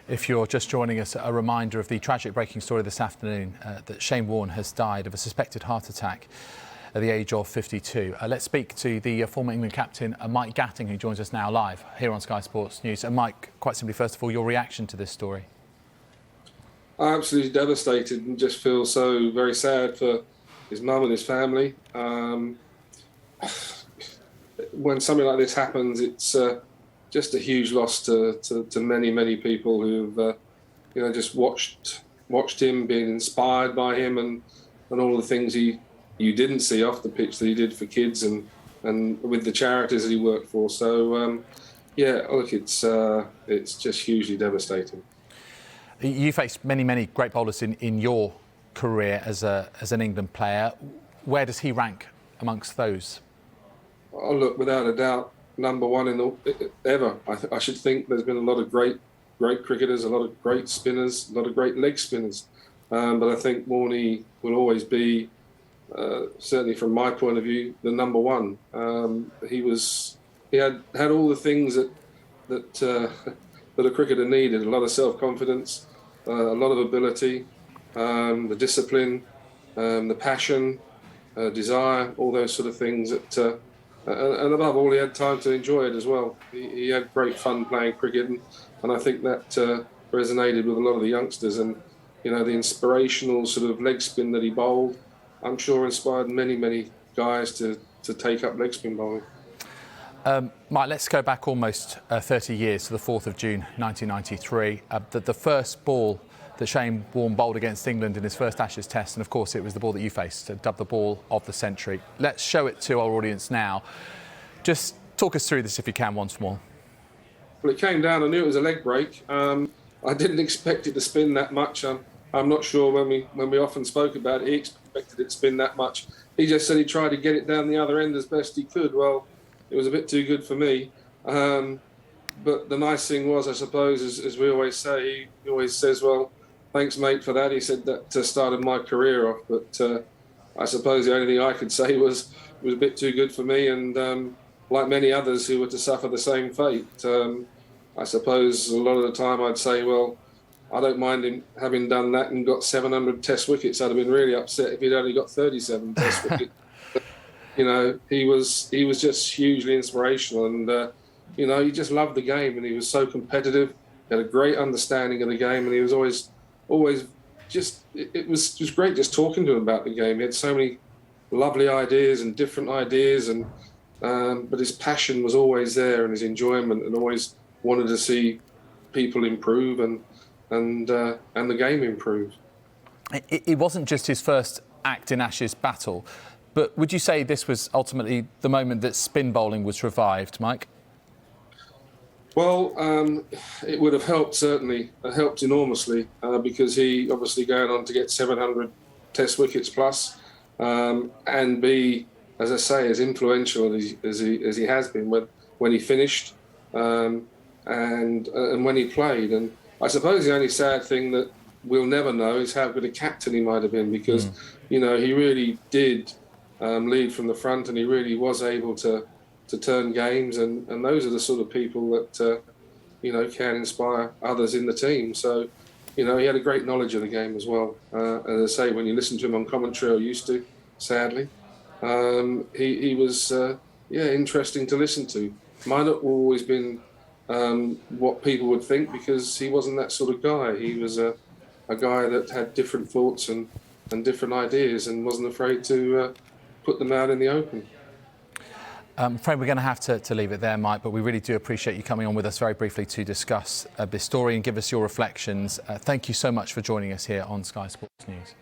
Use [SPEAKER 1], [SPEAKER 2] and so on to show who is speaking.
[SPEAKER 1] If you're just joining us, a reminder of the tragic breaking story this afternoon that Shane Warne has died of a suspected heart attack at the age of 52. Let's speak to the former England captain, Mike Gatting, who joins us now live here on Sky Sports News. And Mike, quite simply, first of all, your reaction to this story?
[SPEAKER 2] I'm absolutely devastated and just feel so very sad for his mum and his family. When something like this happens, it's just a huge loss to many people who've just watched him, been inspired by him, and all the things you didn't see off the pitch that he did for kids and with the charities that he worked for. So yeah, look, it's just hugely devastating.
[SPEAKER 1] You faced many great bowlers in your career as an England player. Where does he rank amongst those?
[SPEAKER 2] Oh, look, without a doubt, number one ever. I should think there's been a lot of great cricketers, a lot of great spinners, a lot of great leg spinners. But I think Warne will always be, certainly from my point of view, the number one. He had all the things that a cricketer needed: a lot of self-confidence, a lot of ability, the discipline, the passion, desire, all those sort of things that. And above all, he had time to enjoy it as well. He had great fun playing cricket, and I think that resonated with a lot of the youngsters. And the inspirational sort of leg spin that he bowled, I'm sure inspired many guys to take up leg spin bowling.
[SPEAKER 1] Mike, let's go back almost 30 years to the 4th of June 1993. The first ball that Shane Warne bowled against England in his first Ashes test, and of course it was the ball that you faced, dubbed the ball of the century. Let's show it to our audience now. Just talk us through this if you can once more.
[SPEAKER 2] Well, it came down, I knew it was a leg break. I didn't expect it to spin that much. I'm not sure when we often spoke about it, he expected it to spin that much. He just said he tried to get it down the other end as best he could. Well, it was a bit too good for me. But the nice thing was, I suppose, as we always say, he always says, well, thanks, mate, for that. He said that started my career off. But I suppose the only thing I could say was it was a bit too good for me. And like many others who were to suffer the same fate, I suppose a lot of the time I'd say, well, I don't mind him having done that and got 700 Test wickets. I'd have been really upset if he'd only got 37 Test wickets. He was just hugely inspirational, and he just loved the game, and he was so competitive. He had a great understanding of the game, and he was always just. It was just great just talking to him about the game. He had so many lovely ideas and different ideas, and but his passion was always there, and his enjoyment, and always wanted to see people improve and the game improve.
[SPEAKER 1] It wasn't just his first act in Ashes battle. But would you say this was ultimately the moment that spin bowling was revived, Mike?
[SPEAKER 2] Well, it would have helped, certainly. Helped enormously because he obviously going on to get 700 Test wickets plus and be, as I say, as influential as he has been when he finished and when he played. And I suppose the only sad thing that we'll never know is how good a captain he might have been, because he really did lead from the front, and he really was able to turn games, and those are the sort of people that can inspire others in the team. So he had a great knowledge of the game as well. As I say, when you listen to him on commentary, or used to, sadly, he was interesting to listen to. Might not always been what people would think, because he wasn't that sort of guy. He was a guy that had different thoughts and different ideas, and wasn't afraid to put them out in the open.
[SPEAKER 1] I'm afraid we're going to have to leave it there, Mike, but we really do appreciate you coming on with us very briefly to discuss this story and give us your reflections. Thank you so much for joining us here on Sky Sports News.